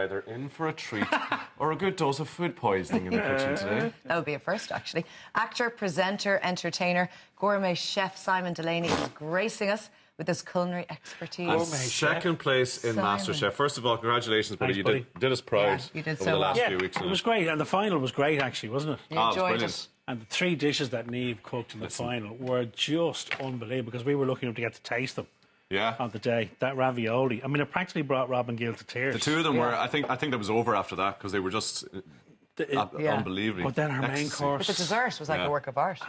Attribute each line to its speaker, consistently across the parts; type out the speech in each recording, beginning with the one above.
Speaker 1: are either in for a treat or a good dose of food poisoning in the kitchen today.
Speaker 2: That would be a first, actually. Actor, presenter, entertainer, gourmet chef Simon Delaney is gracing us with his culinary expertise.
Speaker 1: And second place in
Speaker 2: Simon.
Speaker 1: MasterChef. First of all, congratulations, buddy.
Speaker 3: Thanks,
Speaker 1: You did us proud
Speaker 2: you did
Speaker 1: over
Speaker 2: so
Speaker 1: the last
Speaker 2: well.
Speaker 1: few weeks.
Speaker 3: It was great, and the final was great, actually, wasn't it?
Speaker 2: You
Speaker 1: it was
Speaker 2: enjoyed
Speaker 1: brilliant.
Speaker 2: it.
Speaker 3: And the 3 dishes that Niamh cooked in the final were just unbelievable, because we were lucky enough to get to taste them.
Speaker 1: Yeah.
Speaker 3: On the day, that ravioli. I mean, it practically brought Rob and Gill to tears.
Speaker 1: The two of them were. I think that was over after that because they were just unbelievably.
Speaker 3: But then her main
Speaker 1: ecstasy.
Speaker 3: course.
Speaker 2: But the dessert was like a work of art.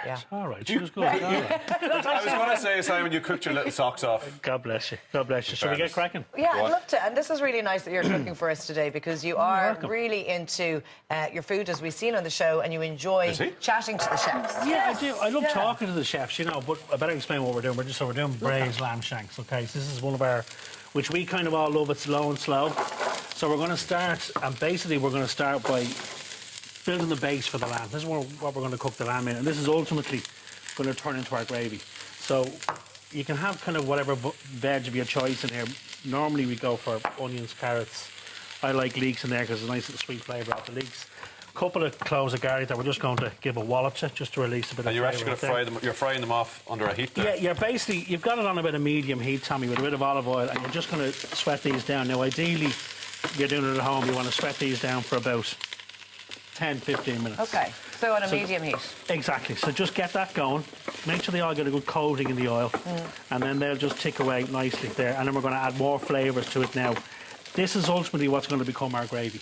Speaker 3: Yeah. All right, she was good. All right.
Speaker 1: I was going to say, Simon, you cooked your little socks off.
Speaker 3: God bless you. God bless you. Shall we get cracking?
Speaker 2: Yeah, I'd love to. And this is really nice that you're cooking for us today, because you are
Speaker 3: welcome.
Speaker 2: really into your food, as we've seen on the show, and you enjoy chatting to the chefs.
Speaker 3: Yeah, I do. I love talking to the chefs, you know, but I better explain what we're doing. We're doing braised lamb shanks, okay? So this is one of our, which we kind of all love. It's low and slow. So we're going to start, and basically we're going to start by building the base for the lamb. This is what we're going to cook the lamb in, and this is ultimately going to turn into our gravy. So you can have kind of whatever veg of your choice in here. Normally we go for onions, carrots. I like leeks in there because there's a nice little sweet flavour out the leeks. A couple of cloves of garlic that we're just going to give a wallop to, just to release a bit of flavour.
Speaker 1: And you're actually going to fry them. You're frying them off under a heat there.
Speaker 3: Yeah, you've got it on a bit of medium heat, Tommy, with a bit of olive oil, and you're just going to sweat these down. Now, ideally, if you're doing it at home, you want to sweat these down for about 10-15 minutes.
Speaker 2: Okay, so on a medium heat.
Speaker 3: Exactly. So just get that going. Make sure they all get a good coating in the oil, and then they'll just tick away nicely there. And then we're going to add more flavours to it now. This is ultimately what's going to become our gravy.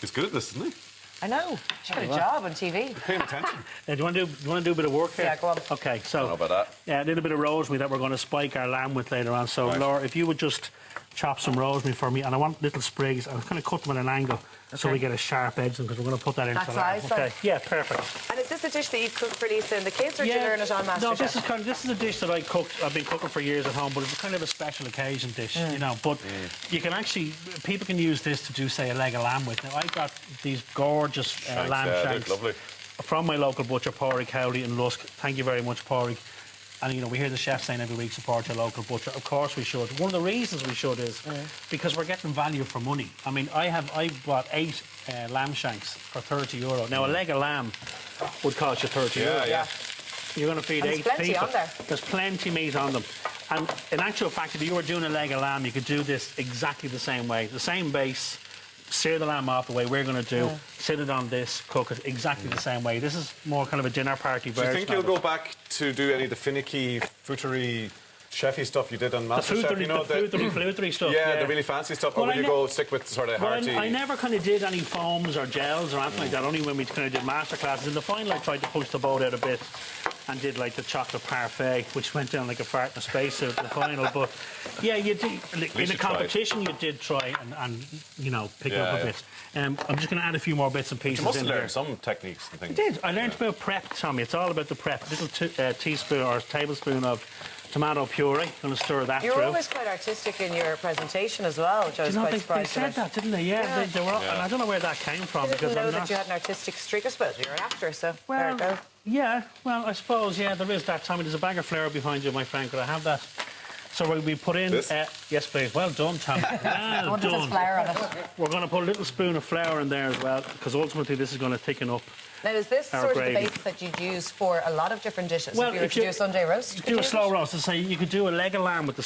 Speaker 1: He's good at this, isn't he?
Speaker 2: I know. She's got a job on TV.
Speaker 1: Paying attention.
Speaker 3: Do you want to do a bit of work here?
Speaker 2: Yeah, go on.
Speaker 3: Okay, so
Speaker 1: I don't know about that.
Speaker 3: Yeah, a little bit of rosemary that we're going to spike our lamb with later on. So, Laura, if you would just chop some rosemary for me, and I want little sprigs. I'm kind of cut them at an angle so we get a sharp edge because we're going to put that into the lamb.
Speaker 2: Size,
Speaker 3: okay. Yeah, perfect.
Speaker 2: And is this a dish that you cook for Lisa and the kids, or do you learn it on MasterChef?
Speaker 3: No, this is a dish that I've been cooking for years at home, but it's kind of a special occasion dish, you know. But you can actually, people can use this to do, say, a leg of lamb with. Now, I got these gorgeous lamb shanks
Speaker 1: lovely.
Speaker 3: from my local butcher, Pádraig Cowley in Lusk. Thank you very much, Pádraig. And, you know, we hear the chef saying every week, support your local butcher. Of course we should. One of the reasons we should is because we're getting value for money. I mean, I bought 8 lamb shanks for €30. Now, a leg of lamb would cost you €30.
Speaker 1: Yeah.
Speaker 3: You're going to feed 8
Speaker 2: plenty
Speaker 3: people.
Speaker 2: on there.
Speaker 3: There's plenty meat on them. And in actual fact, if you were doing a leg of lamb, you could do this exactly the same way. The same base, sear the lamb off the way we're going to do, sit it on this, cook it exactly the same way. This is more kind of a dinner party version.
Speaker 1: Do you think you'll go back to do any of the finicky, footery, chefy stuff you did on MasterChef?
Speaker 3: The flutery stuff.
Speaker 1: Yeah, the really fancy stuff. Or will you go stick with sort of hearty?
Speaker 3: I never kind of did any foams or gels or anything like that, only when we kind of did masterclasses. In the final, I tried to push the boat out a bit and did like the chocolate parfait, which went down like a fart in a spacesuit in the final. But yeah, you did in a competition. You did try and you know, pick up a bit. I'm just going to add a few more bits and pieces.
Speaker 1: You must have
Speaker 3: in
Speaker 1: learned some techniques and things.
Speaker 3: I did. I learned about prep, Tommy. It's all about the prep. Little teaspoon or tablespoon of tomato puree. Going to stir that
Speaker 2: You're
Speaker 3: through.
Speaker 2: always quite artistic in your presentation as well, which I was quite surprised
Speaker 3: they said that, didn't they? Yeah, they were. And I don't know where that came from.
Speaker 2: I didn't
Speaker 3: because
Speaker 2: know
Speaker 3: I'm
Speaker 2: that
Speaker 3: not...
Speaker 2: you had an artistic streak. I suppose you're an actor, so there you go.
Speaker 3: Yeah, well, I suppose, yeah, there is that, Tommy. There's a bag of flour behind you, my friend. Could I have that? So we put in... yes, please. Well done, Tommy. Well done.
Speaker 2: Flour on it.
Speaker 3: We're going to put a little spoon of flour in there as well, because ultimately this is going to thicken up.
Speaker 2: Now, is this sort
Speaker 3: gravy.
Speaker 2: of the base that you'd use for a lot of different dishes?
Speaker 3: Well,
Speaker 2: if you were to do a Sunday roast?
Speaker 3: You do a slow roast. So you could do a leg of lamb with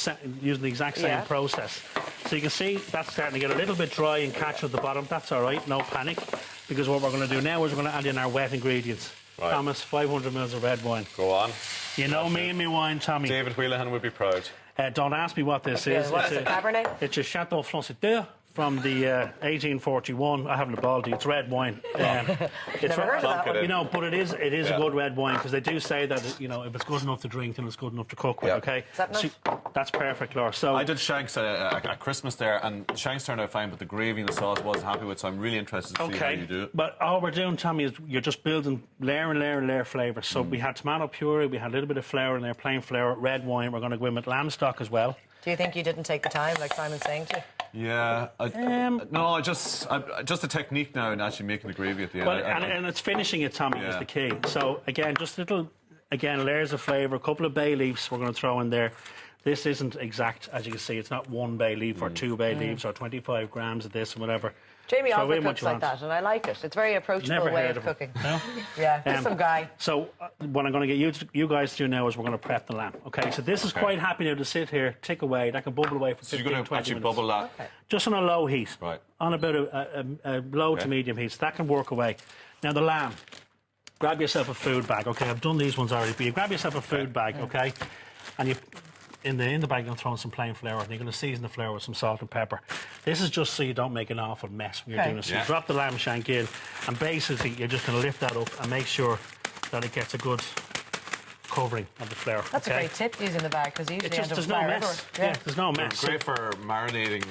Speaker 3: using the exact same process. So you can see that's starting to get a little bit dry and catch at the bottom. That's all right, no panic. Because what we're going to do now is we're going to add in our wet ingredients. Right. Thomas, 500 ml of red wine.
Speaker 1: Go on.
Speaker 3: You know me and my wine, Tommy.
Speaker 1: David Wheelahan would be proud.
Speaker 3: Don't ask me what this is.
Speaker 2: What is it, Cabernet?
Speaker 3: It's a Chateau Francais from the 1841. I haven't a baldy. It's red wine.
Speaker 2: Never heard of that one.
Speaker 3: You know, but it is a good red wine, because they do say that, you know, if it's good enough to drink, then it's good enough to cook with. Okay,
Speaker 2: is that enough?
Speaker 3: That's perfect, Laura. So
Speaker 1: I did Shanks at Christmas there, and Shanks turned out fine, but the gravy and the sauce wasn't happy with. So I'm really interested to see how you do it.
Speaker 3: But all we're doing, Tommy, is you're just building layer and layer and layer flavour. So we had tomato puree, we had a little bit of flour in there, plain flour, red wine. We're going to go in with lamb stock as well.
Speaker 2: Do you think you didn't take the time, like Simon's saying to you?
Speaker 1: Yeah, just the technique now in actually making the gravy at the end.
Speaker 3: Well, and it's finishing it, Tommy, is the key. So again, just little layers of flavour, a couple of bay leaves we're going to throw in there. This isn't exact, as you can see. It's not 1 bay leaf or 2 bay leaves or 25 grams of this and whatever.
Speaker 2: Jamie
Speaker 3: Throw
Speaker 2: Oliver
Speaker 3: in what
Speaker 2: cooks
Speaker 3: you
Speaker 2: like
Speaker 3: want.
Speaker 2: that, and I like it. It's a very approachable way of cooking.
Speaker 3: No?
Speaker 2: Yeah, just some guy.
Speaker 3: So what I'm going to get you guys to do now is we're going to prep the lamb. Okay, so this is quite happy now to sit here, tick away. That can bubble away for 15,
Speaker 1: So you're going to
Speaker 3: 20
Speaker 1: actually
Speaker 3: minutes.
Speaker 1: bubble that?
Speaker 2: Okay.
Speaker 3: Just on a low heat.
Speaker 1: Right.
Speaker 3: On about a low to medium heat. So that can work away. Now the lamb, grab yourself a food bag. Okay, I've done these ones already, but you grab yourself a food bag, okay, and you... In the bag, you're going to throw in some plain flour, and you're going to season the flour with some salt and pepper. This is just so you don't make an awful mess when you're doing it. So you drop the lamb shank in, and basically you're just going to lift that up and make sure that it gets a good covering of the flour.
Speaker 2: That's a great tip, using the bag, because usually
Speaker 3: there's no mess. Yeah, there's no mess.
Speaker 1: It's great for marinating.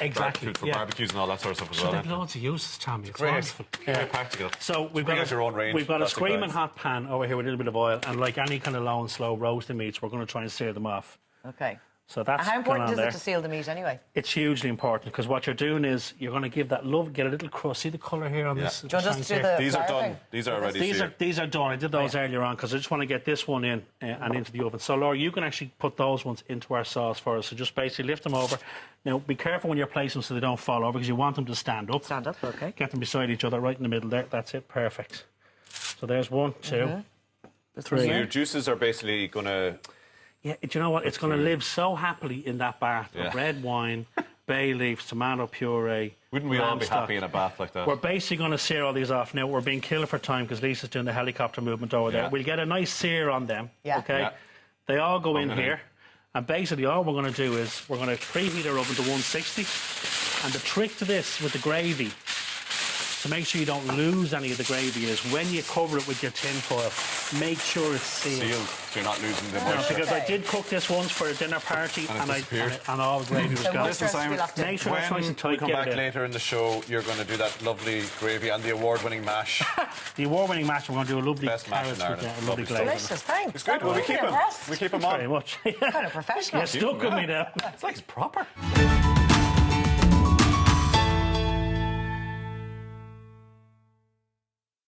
Speaker 3: Exactly.
Speaker 1: For barbecues and all that sort of stuff as
Speaker 3: So
Speaker 1: well.
Speaker 3: they've loads of uses, Tommy. It's
Speaker 1: Great.
Speaker 3: wonderful.
Speaker 1: Very practical.
Speaker 3: So we've
Speaker 1: Bring
Speaker 3: got
Speaker 1: out your own range.
Speaker 3: We've got a
Speaker 1: That's the
Speaker 3: screaming
Speaker 1: guys.
Speaker 3: hot pan over here with a little bit of oil, and like any kind of low and slow roasting meats, we're going to try and sear them off.
Speaker 2: Okay.
Speaker 3: So that's
Speaker 2: How important
Speaker 3: going
Speaker 2: is
Speaker 3: on
Speaker 2: it
Speaker 3: there.
Speaker 2: to seal the meat anyway?
Speaker 3: It's hugely important because what you're doing is you're going to give that love, get a little crust. See the colour here on this?
Speaker 2: Do you want us to do the
Speaker 1: These are
Speaker 2: flour
Speaker 1: done.
Speaker 2: thing?
Speaker 1: These are already seared.
Speaker 3: These are done. I did those earlier on because I just want to get this one in and into the oven. So, Laura, you can actually put those ones into our sauce for us. So just basically lift them over. Now, be careful when you're placing them so they don't fall over because you want them to stand up.
Speaker 2: Stand up, okay.
Speaker 3: Get them beside each other right in the middle there. That's it. Perfect. So there's 1, 2, 3.
Speaker 1: So your juices are basically going to...
Speaker 3: Yeah, do you know what? It's going to live so happily in that bath of red wine, bay leaves, tomato puree.
Speaker 1: Wouldn't we all
Speaker 3: lamb
Speaker 1: be
Speaker 3: stock.
Speaker 1: happy in a bath like that?
Speaker 3: We're basically going to sear all these off now. We're being killed for time because Lisa's doing the helicopter movement over there. We'll get a nice sear on them.
Speaker 2: Yeah.
Speaker 3: Okay.
Speaker 1: Yeah.
Speaker 3: They all go in here, and basically all we're going to do is we're going to preheat our oven to 160. And the trick to this with the gravy, to make sure you don't lose any of the gravy, is when you cover it with your tin foil, make sure it's sealed.
Speaker 1: Sealed, so you're not losing the
Speaker 3: Yeah,
Speaker 1: moisture.
Speaker 3: because I did cook this once for a dinner party, and all the gravy was
Speaker 2: So
Speaker 3: gone.
Speaker 2: what's the rest we left in?
Speaker 3: Make sure that's nice
Speaker 1: When
Speaker 3: and tight.
Speaker 1: we come
Speaker 3: get
Speaker 1: back
Speaker 3: it in.
Speaker 1: later in the show, you're going to do that lovely gravy and the award-winning mash.
Speaker 3: The award-winning mash, we're going to do a lovely
Speaker 1: Best mash in
Speaker 3: carrots with
Speaker 1: Ireland.
Speaker 3: a lovely
Speaker 1: Lovely
Speaker 3: glaze.
Speaker 2: Delicious, thanks.
Speaker 1: It's good. Well, we keep them.
Speaker 2: Impressed.
Speaker 1: We keep them
Speaker 3: Very
Speaker 1: on.
Speaker 3: much.
Speaker 2: Kind of professional.
Speaker 3: You're stuck with me now.
Speaker 1: It's like it's proper.